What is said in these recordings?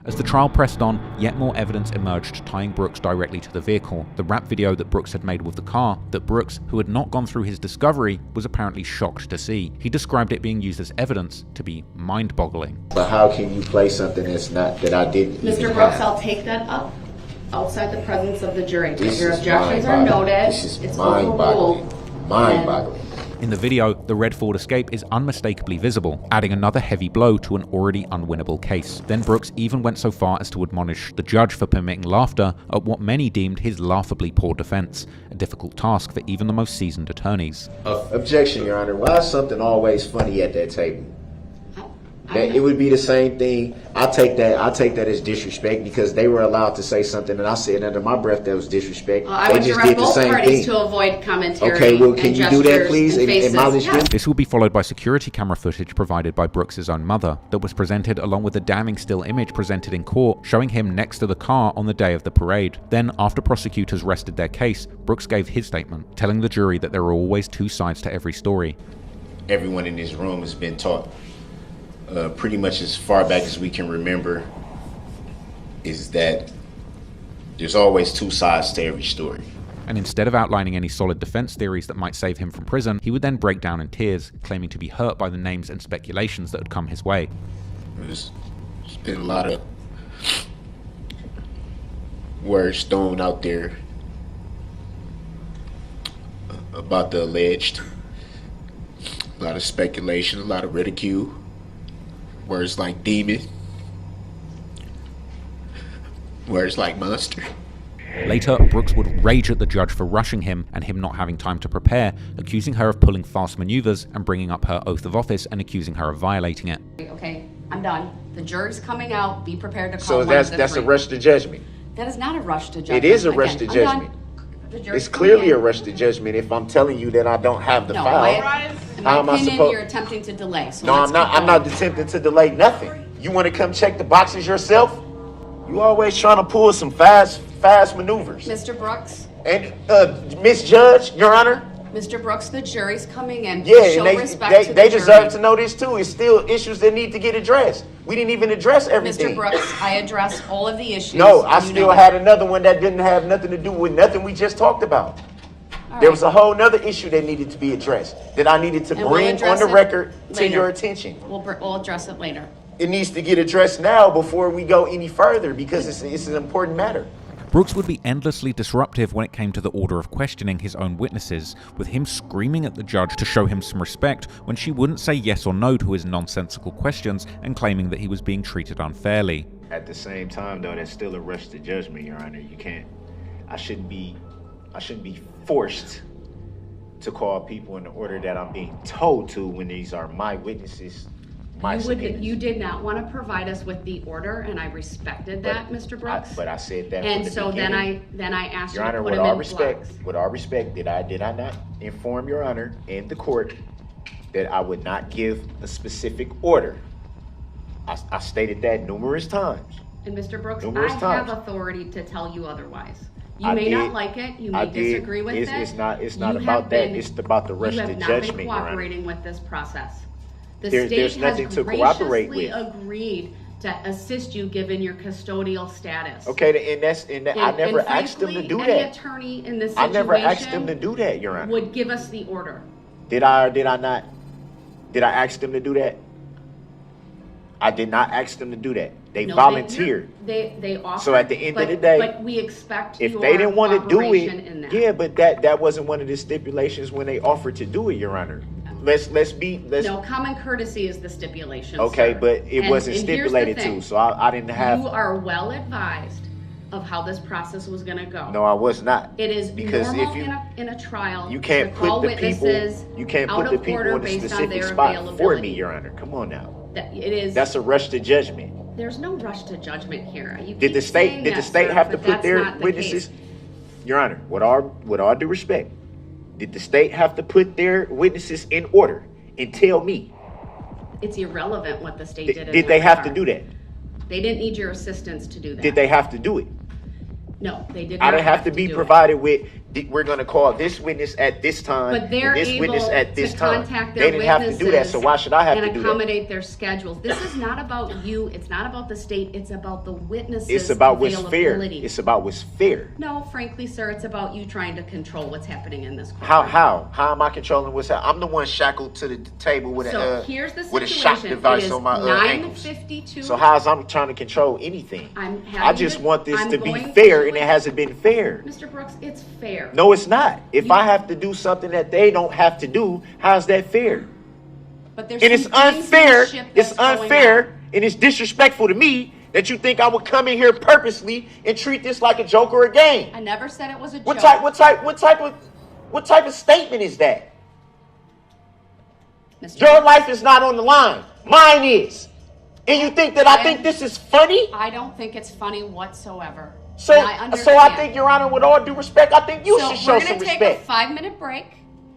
As the trial pressed on, yet more evidence emerged tying Brooks directly to the vehicle. The rap video that Brooks had made with the car, that Brooks, who had not gone through his discovery, was apparently shocked to see. He described it being used as evidence to be mind-boggling. But how can you play something that I didn't Mr. Brooks, I'll take that up outside the presence of the jury. Your objections are noted. It's mind-boggling. Mind-boggling. In the video, the red Ford Escape is unmistakably visible, adding another heavy blow to an already unwinnable case. Then Brooks even went so far as to admonish the judge for permitting laughter at what many deemed his laughably poor defense, a difficult task for even the most seasoned attorneys. Objection, Your Honor. Why is something always funny at that table? It would be the same thing. I take that as disrespect because they were allowed to say something and I said under my breath that was disrespect. I would direct both parties to avoid commentary. Okay, well, can you do that, please? This will be followed by security camera footage provided by Brooks' own mother that was presented along with a damning still image presented in court showing him next to the car on the day of the parade. Then, after prosecutors rested their case, Brooks gave his statement, telling the jury that there are always two sides to every story. Everyone in this room has been taught pretty much as far back as we can remember is that there's always two sides to every story. And instead of outlining any solid defense theories that might save him from prison, he would then break down in tears, claiming to be hurt by the names and speculations that had come his way. There's been a lot of words thrown out there about the alleged, a lot of speculation, a lot of ridicule. Words like demon, words like monster. Later, Brooks would rage at the judge for rushing him and him not having time to prepare, accusing her of pulling fast maneuvers and bringing up her oath of office and accusing her of violating it. Okay, I'm done. The jury's coming out. Be prepared to call. So that's a rush to judgment. That is not a rush to judgment. It is a rush to judgment. It's clearly a rush to judgment if I'm telling you that I don't have the file. In my opinion, you're attempting to delay. So no, I'm not. I'm not attempting to delay nothing. You want to come check the boxes yourself? You always trying to pull some fast maneuvers. Mr. Brooks. And Miss Judge, Your Honor. Mr. Brooks, the jury's coming in. Yeah, and they deserve to know this too. It's still issues that need to get addressed. We didn't even address everything. Mr. Brooks, I addressed all of the issues. No, I still had another one that didn't have nothing to do with nothing we just talked about. There was a whole nother issue that needed to be addressed that I needed to bring on the record to your attention. We'll address it later. It needs to get addressed now before we go any further because it's an important matter. Brooks would be endlessly disruptive when it came to the order of questioning his own witnesses, with him screaming at the judge to show him some respect when she wouldn't say yes or no to his nonsensical questions and claiming that he was being treated unfairly. At the same time, though, that's still a rush to judgment, Your Honor. I shouldn't be forced to call people in the order that I'm being told to when these are my witnesses. You did not want to provide us with the order, and I respected that, Mr. Brooks. But I said that. And so then I asked Your you to Honor, put him in blocks. With all respect, did I not inform Your Honor and the court that I would not give a specific order? I stated that numerous times. And Mr. Brooks, I have authority to tell you otherwise. You may not like it. You may disagree with it. It's not about that. It's about the rush to judgment, Your Honor. You have not been cooperating with this process. The there's state nothing has to cooperate graciously with. Agreed to assist you given your custodial status. Okay, and I never asked them to do that. Any attorney in this situation I never asked them to do that, Your Honor. Would give us the order. Did I not? Did I ask them to do that? I did not ask them to do that. They volunteered. They offered. So at the end of the day, but we expect if they didn't want to do it, yeah, but that wasn't one of the stipulations when they offered to do it, Your Honor. Let's No, common courtesy is the stipulation. Okay, sir. but it wasn't stipulated to, so I didn't have. You are well advised of how this process was going to go. No, I was not. It is because normal if you in a trial. You can't put the people. You can't put the people in a specific spot for me, Your Honor. Come on now. That's a rush to judgment. The's no rush to judgment here. Did the state have to put their witnesses? Your Honor, with all due respect, did the state have to put their witnesses in order and tell me? It's irrelevant what the state did. Did they have to do that? They didn't need your assistance to do that. Did they have to do it? No, they did not. I didn't have to be provided with we're going to call this witness at this time, But they're and this able witness at this to time. contact They their didn't have to do that, so why should I have to do and that? accommodate their schedules. This is not about you. It's not about the state. It's about the witnesses' It's about what's fair. availability. It's about what's fair. No, frankly, sir, it's about you trying to control what's happening in this court. How am I controlling what's happening? I'm the one shackled to the table with Here's the with a shock situation. device It is on my ankles. 9:52. So how's I'm trying to control anything? I just want this I'm to be going fair, to and it hasn't been fair. Mr. Brooks, it's fair. No, it's not. If I have to do something that they don't have to do, how's that fair? But there's And it's some unfair. gamesmanship It's that's going unfair, on. and it's disrespectful to me that you think I would come in here purposely and treat this like a joke or a game. I never said it was a joke. What type of statement is that? Mr. Your life is not on the line. Mine is. And you think that I think this is funny? I don't think it's funny whatsoever. So And I I understand. think, Your Honor, with all due respect, I think you should show we're some gonna take respect. a 5-minute break,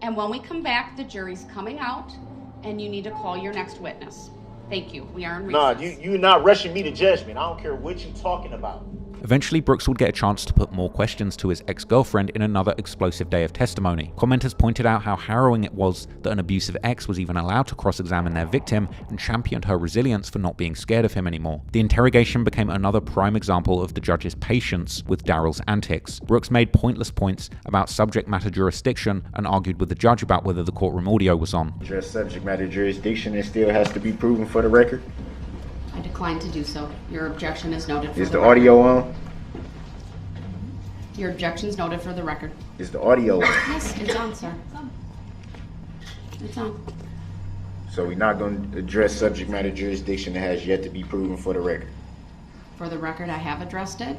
and when we come back, the jury's coming out, and you need to call your next witness. Thank you. We are in recess. No, you're not rushing me to judgment. I don't care what you're talking about. Eventually, Brooks would get a chance to put more questions to his ex-girlfriend in another explosive day of testimony. Commenters pointed out how harrowing it was that an abusive ex was even allowed to cross-examine their victim, and championed her resilience for not being scared of him anymore. The interrogation became another prime example of the judge's patience with Darrell's antics. Brooks made pointless points about subject matter jurisdiction and argued with the judge about whether the courtroom audio was on. Address subject matter jurisdiction, it still has to be proven for the record. I decline to do so. Your objection is noted for Is the the record. audio on? Your objection is noted for the record. Is the audio on? Yes, it's on, sir. It's on. So we're not going to address subject matter jurisdiction that has yet to be proven for the record. For the record, I have addressed it.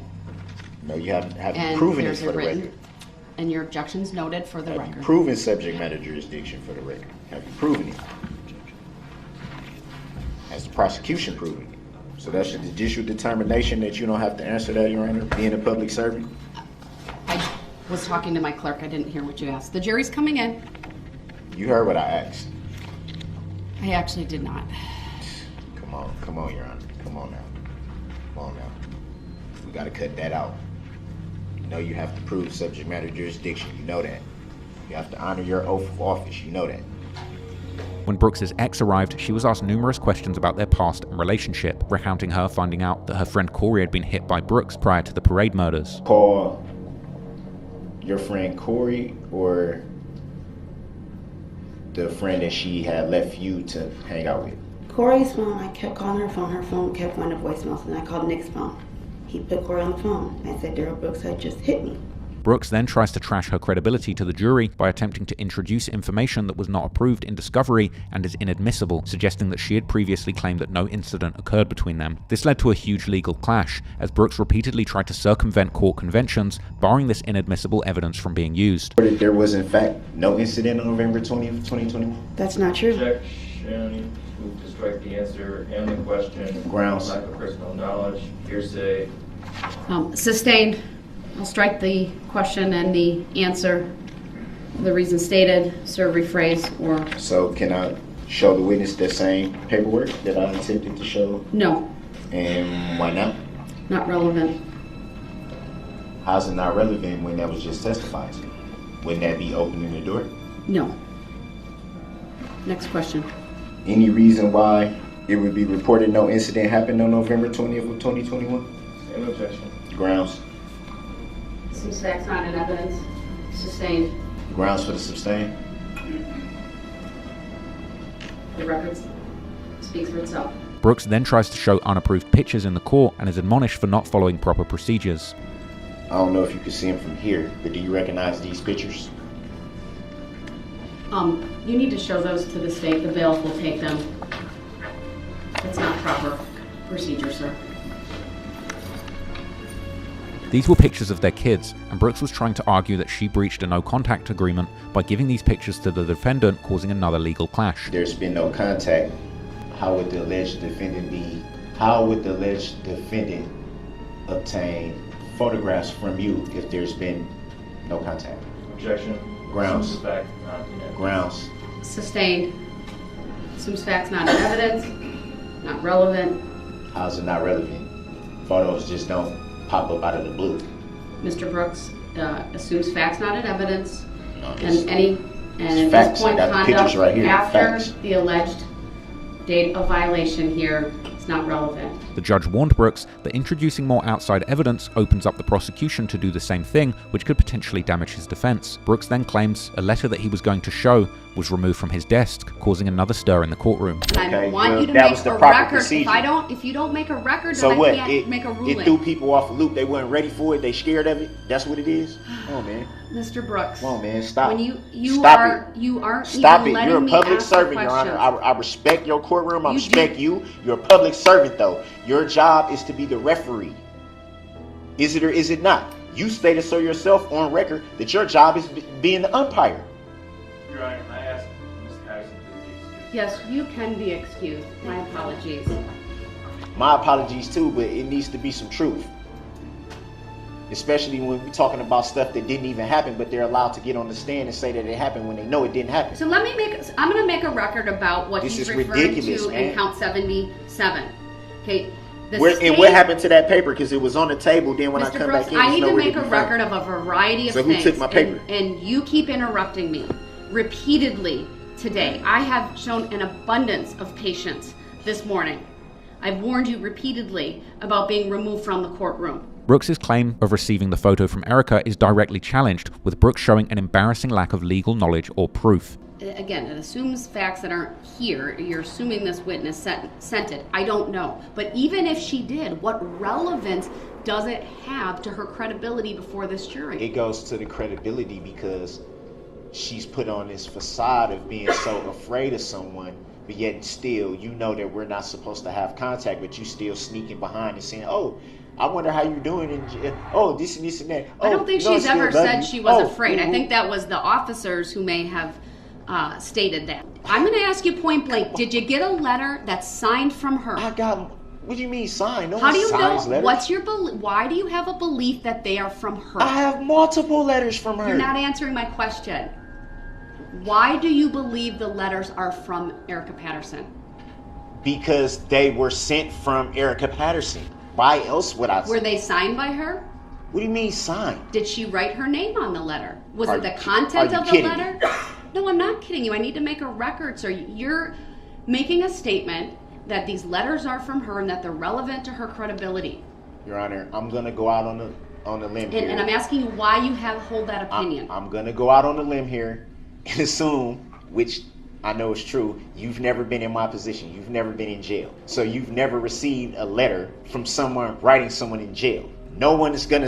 No, you haven't And proven it there's for a the written, record. and your objection's noted for the Have you record. proven subject matter jurisdiction for the record? Have you proven it? Has the prosecution proven it? So that's a judicial determination that you don't have to answer that, Your Honor, being a public servant? I was talking to my clerk. I didn't hear what you asked. The jury's coming in. You heard what I asked. I actually did not. Come on, Your Honor. Come on now. We gotta cut that out. You know you have to prove subject matter jurisdiction. You know that. You have to honor your oath of office. You know that. When Brooks's ex arrived, she was asked numerous questions about their past and relationship, recounting her finding out that her friend Corey had been hit by Brooks prior to the parade murders. Call your friend Corey or the friend that she had left you to hang out with? Corey's phone, I kept calling her phone kept going to voicemail, and I called Nick's phone. He put Corey on the phone. I said, Darrell Brooks had just hit me. Brooks then tries to trash her credibility to the jury by attempting to introduce information that was not approved in discovery and is inadmissible, suggesting that she had previously claimed that no incident occurred between them. This led to a huge legal clash, as Brooks repeatedly tried to circumvent court conventions, barring this inadmissible evidence from being used. There was, in fact, no incident on November 20th, 2021? That's not true. Objection. Move to strike the answer and the question. Grounds. Lack of personal knowledge. Hearsay. Sustained. I'll strike the question and the answer. The reason stated, serve, rephrase, or... So can I show the witness that same paperwork that I attempted to show? No, And why not? not relevant. How's it not relevant when that was just testified to? Wouldn't that be opening the door? No. Next question. Any reason why it would be reported no incident happened on November 20th of 2021? Same objection. Grounds. Some facts not in evidence. Sustained. Grounds for the sustain? The record speaks for itself. Brooks then tries to show unapproved pictures in the court and is admonished for not following proper procedures. I don't know if you can see them from here, but do you recognize these pictures? You need to show those to the state. The bailiff will take them. It's not proper procedure, sir. These were pictures of their kids, and Brooks was trying to argue that she breached a no-contact agreement by giving these pictures to the defendant, causing another legal clash. There's been no contact. How would the alleged defendant obtain photographs from you if there's been no contact? Objection. Grounds. Assumes the fact not in evidence. Grounds. Sustained. Assumes facts not in evidence. Not relevant. How's it not relevant? Photos just don't pop up out of the blue. Mr. Brooks, assumes facts, not in evidence, this- and any and at facts. this point I got the pictures conduct right here. after Facts. the alleged date of violation here is not relevant. The judge warned Brooks that introducing more outside evidence opens up the prosecution to do the same thing, which could potentially damage his defense. Brooks then claims a letter that he was going to show was removed from his desk, causing another stir in the courtroom. And I Okay, want well, you to that make was the a proper record. procedure. If you don't make a record, So then what? I can't make a ruling. It threw people off a loop. They weren't ready for it. They scared of it. That's what it is. Come on, man. Mr. Brooks. Come on, man. Stop. When you Stop aren't Stop even it. letting You're a me public ask the servant, Your Honor. questions. I respect your courtroom. I You respect do. you. You're a public servant, though. Your job is to be the referee. Is it or is it not? You stated so yourself on record that your job is being the umpire. Your Honor, I asked Ms. Patterson to be excused. Yes, you can be excused. My apologies. My apologies, too, but it needs to be some truth. Especially when we're talking about stuff that didn't even happen, but they're allowed to get on the stand and say that it happened when they know it didn't happen. So I'm going to make a record about what This he's is referring ridiculous, to in man. count 77. Okay. The And what happened to that paper? Because it was on the table. Then when I Mr. come Brooks, back in, I it's need to nowhere make be a found. record of a variety of So who things. took my paper? And you keep interrupting me repeatedly today. I have shown an abundance of patience this morning. I've warned you repeatedly about being removed from the courtroom. Brooks' claim of receiving the photo from Erica is directly challenged, with Brooks showing an embarrassing lack of legal knowledge or proof. Again, it assumes facts that aren't here. You're assuming this witness sent it. I don't know. But even if she did, what relevance does it have to her credibility before this jury? It goes to the credibility because she's put on this facade of being so afraid of someone, but yet still, you know that we're not supposed to have contact, but you still sneaking behind and saying, "Oh, I wonder how you're doing," and oh, this and this and that. I don't think she's ever said she was afraid. I ooh. think that was the officers who may have stated that. I'm going to ask you point blank. Did you get a letter that's signed from her? I got. What do you mean signed? No How do one you signs know? letters. What's your why do you have a belief that they are from her? I have multiple letters from her. You're not answering my question. Why do you believe the letters are from Erica Patterson? Because they were sent from Erica Patterson. Why else would I? Were they signed by her? What do you mean signed? Did she write her name on the letter? Was Are it the you- content are you of the kidding letter? me? No, I'm not kidding you. I need to make a record, sir. You're making a statement that these letters are from her and that they're relevant to her credibility. Your Honor, I'm gonna go out on a limb here. And I'm asking you why you hold that opinion. I'm gonna go out on a limb here and assume, which I know is true, you've never been in my position. You've never been in jail. So you've never received a letter from someone writing someone in jail. No one is gonna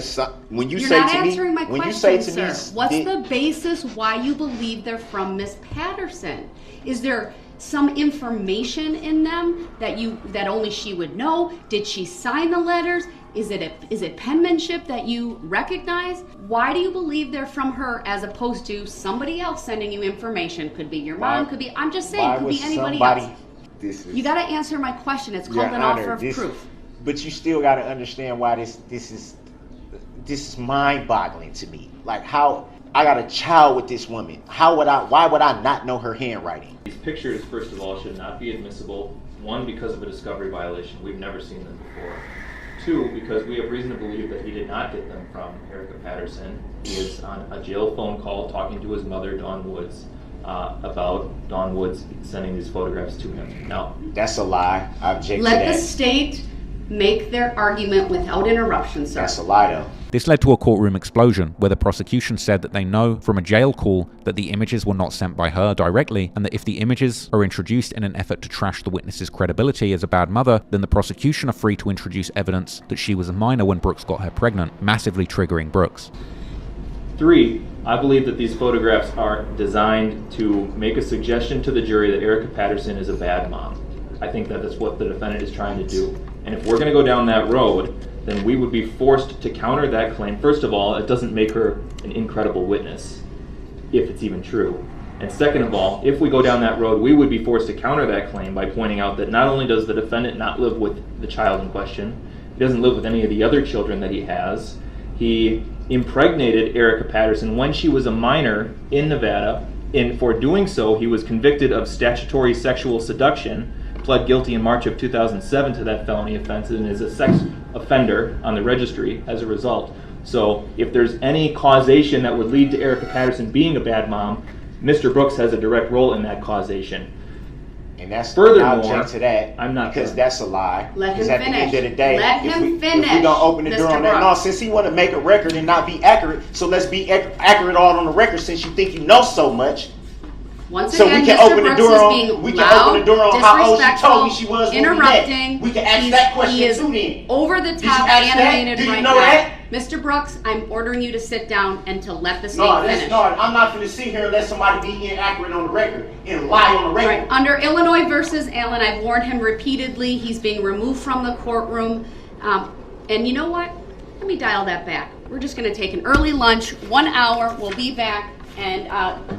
when you You're say not to me, answering my when question, you say to sir. me, What's the basis why you believe they're from Miss Patterson? Is there some information in them that only she would know? Did she sign the letters? Is it penmanship that you recognize? Why do you believe they're from her as opposed to somebody else sending you information? Could be your mom, could be, I'm just saying, could be anybody else. You got to answer my question. It's called an offer of proof. But you still got to understand why this is mind-boggling to me. Like, how I got a child with this woman. Why would I not know her handwriting? These pictures, first of all, should not be admissible. One, because of a discovery violation. We've never seen them before. Two, because we have reason to believe that he did not get them from Erica Patterson. He is on a jail phone call talking to his mother, Dawn Woods, about Dawn Woods sending these photographs to him. Now, That's a lie. I object to Let that. the state make their argument without interruption, sir. That's a lie, though. This led to a courtroom explosion, where the prosecution said that they know from a jail call that the images were not sent by her directly, and that if the images are introduced in an effort to trash the witness's credibility as a bad mother, then the prosecution are free to introduce evidence that she was a minor when Brooks got her pregnant, massively triggering Brooks. three, I believe that these photographs are designed to make a suggestion to the jury that Erica Patterson is a bad mom. I think that that's what the defendant is trying to do. And if we're going to go down that road, then we would be forced to counter that claim. First of all, it doesn't make her an incredible witness, if it's even true. And second of all, if we go down that road, we would be forced to counter that claim by pointing out that not only does the defendant not live with the child in question, he doesn't live with any of the other children that he has. He impregnated Erica Patterson when she was a minor in Nevada, and for doing so, he was convicted of statutory sexual seduction, pled guilty in March of 2007 to that felony offense, and is a sex offender on the registry as a result. So if there's any causation that would lead to Erica Patterson being a bad mom, Mr. Brooks has a direct role in that causation. And that's Furthermore, I object to that. I'm not because done. that's a lie. Let him at the end of the day, Let him finish. If we gonna open the door Mr. on that, no, Brooks. since he want to make a record and not be accurate, so let's be accurate all on the record. Since you think you know so much, Once so again, we can Mr. open the Brooks door is on. being We can loud, open the door on how old she told me she was when we interrupting. met. We can ask that question He is too. Then over the you top, ask that? animated Do you right know now. that? Mr. Brooks, I'm ordering you to sit down and to let the state finish. No, I'm not going to sit here and let somebody be inaccurate on the record and lie on the record. Right. Under Illinois versus Allen, I've warned him repeatedly. He's being removed from the courtroom. And you know what? Let me dial that back. We're just going to take an early lunch, 1 hour. We'll be back. And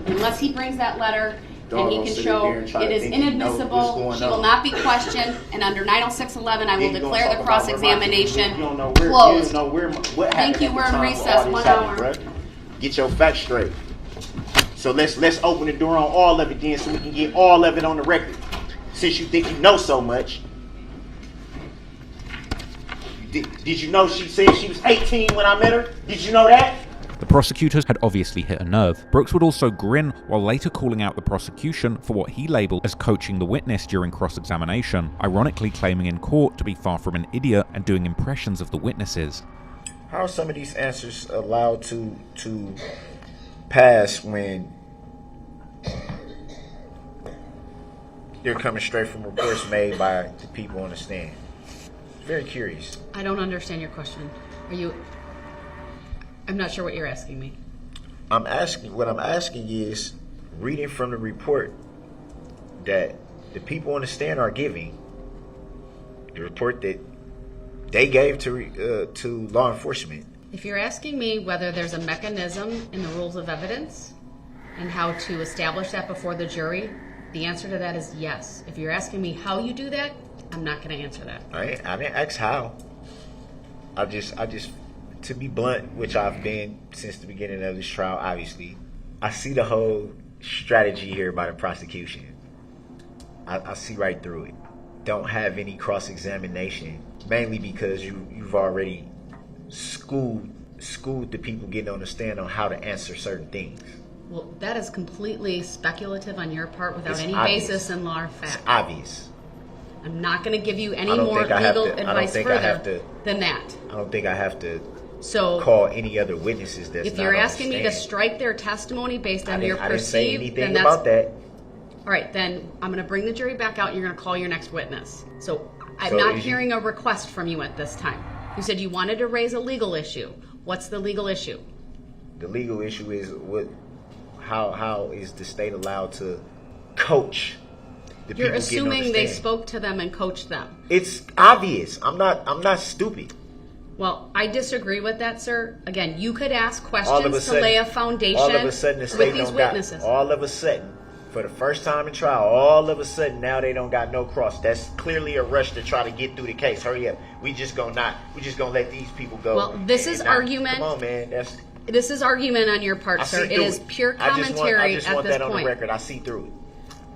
unless he brings that letter and he can show it is inadmissible, she will not be questioned. And under 906.11, I will declare the cross-examination closed. Thank you. We're in recess. 1 hour. Get your facts straight. So let's open the door on all of it then, so we can get all of it on the record. Since you think you know so much. Did you know she said she was 18 when I met her? Did you know that? The prosecutors had obviously hit a nerve. Brooks would also grin while later calling out the prosecution for what he labelled as coaching the witness during cross-examination, ironically claiming in court to be far from an idiot and doing impressions of the witnesses. How are some of these answers allowed to pass when they're coming straight from reports made by the people on the stand? Very curious. I don't understand your question. I'm not sure what you're asking me. What I'm asking is, reading from the report that the people on the stand are giving, the report that they gave to law enforcement. If you're asking me whether there's a mechanism in the rules of evidence and how to establish that before the jury, the answer to that is yes. If you're asking me how you do that, I'm not going to answer that. I didn't ask how. I just, to be blunt, which I've been since the beginning of this trial, obviously, I see the whole strategy here by the prosecution. I see right through it. Don't have any cross-examination, mainly because you've already schooled the people getting on the stand on how to answer certain things. Well, that is completely speculative on your part without any obvious. basis in law or fact. It's obvious. I'm not going to give you any more legal advice further than that. I don't think I have to So call any other witnesses that's if not you're on the asking me to stand. strike their testimony based on your I didn't say perceived, anything then that's about that. all right. Then I'm going to bring the jury back out and you're going to call your next witness. So I'm So not is hearing a request from you at this time. You said you wanted to raise a legal issue. What's the legal issue? The legal issue is how is the state allowed to coach the people You're getting on the assuming they stand? spoke to them and coached them. It's obvious. I'm not stupid. Well, I disagree with that, sir. Again, you could ask All of a questions to sudden, lay a foundation all of a sudden the with state these don't got. witnesses. All of a sudden, for the first time in trial, all of a sudden now they don't got no cross. That's clearly a rush to try to get through the case. Hurry up. We just gonna let these people go. Well, this is argument. Come on, man. This is argument on your part, sir. It is pure commentary I just at want this that on point. the record. I see through it.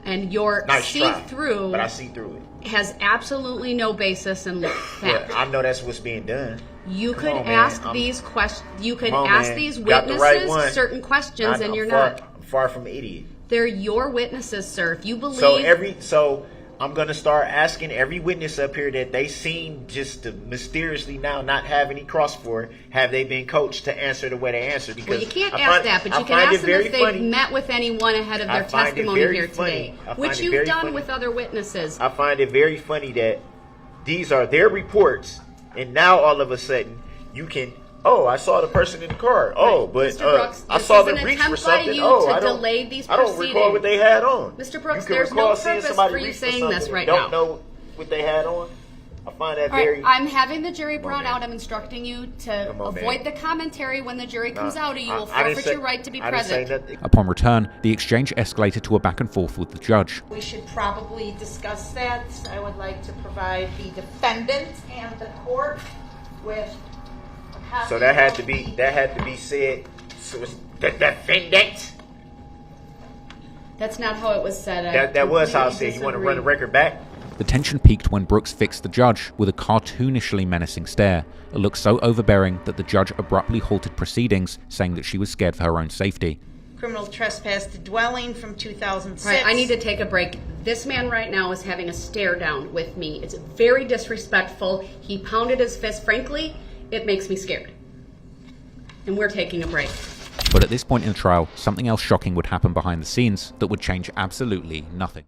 And your Nice try, see-through but I see through it. has absolutely no basis in fact. Yeah, I know that's what's being done. You Come could on, man. ask these questions. You could Come on, ask man. these Got the right witnesses one. certain questions, and you're I'm not. far from an idiot. They're your witnesses, sir. If you believe. So I'm gonna start asking every witness up here that they seem just to mysteriously now not have any cross for. Have they been coached to answer the way they answer? Because Well, you can't ask that, but you can ask them if they've met with anyone ahead of their testimony here today, which you've done with other witnesses. I find it very funny that these are their reports, and now all of a sudden you can. Oh, I saw the person in the car. Oh, but Mr. Brooks, I saw them this is an reach for attempt by something. you Oh, to I don't. delay these I don't recall what they had on. Mr. Brooks, You can there's recall no seeing purpose somebody for you reach saying something this and right don't now. know what they had on. I find that All right, very. I'm having the jury brought man. out. I'm instructing you to Come on, avoid man. the commentary when the jury comes out, or you will I didn't forfeit say- your right to be I didn't say present. nothing. Upon return, the exchange escalated to a back and forth with the judge. We should probably discuss that. I would like to provide the defendant and the court with a copy So that had to of be the- said. So it's the defendant. That's not how it was said. That was how I completely said. You want to run the disagree. record back? The tension peaked when Brooks fixed the judge with a cartoonishly menacing stare, a look so overbearing that the judge abruptly halted proceedings, saying that she was scared for her own safety. Criminal trespass to dwelling from 2006. Right, I need to take a break. This man right now is having a stare down with me. It's very disrespectful. He pounded his fist. Frankly, it makes me scared. And we're taking a break. But at this point in the trial, something else shocking would happen behind the scenes that would change absolutely nothing.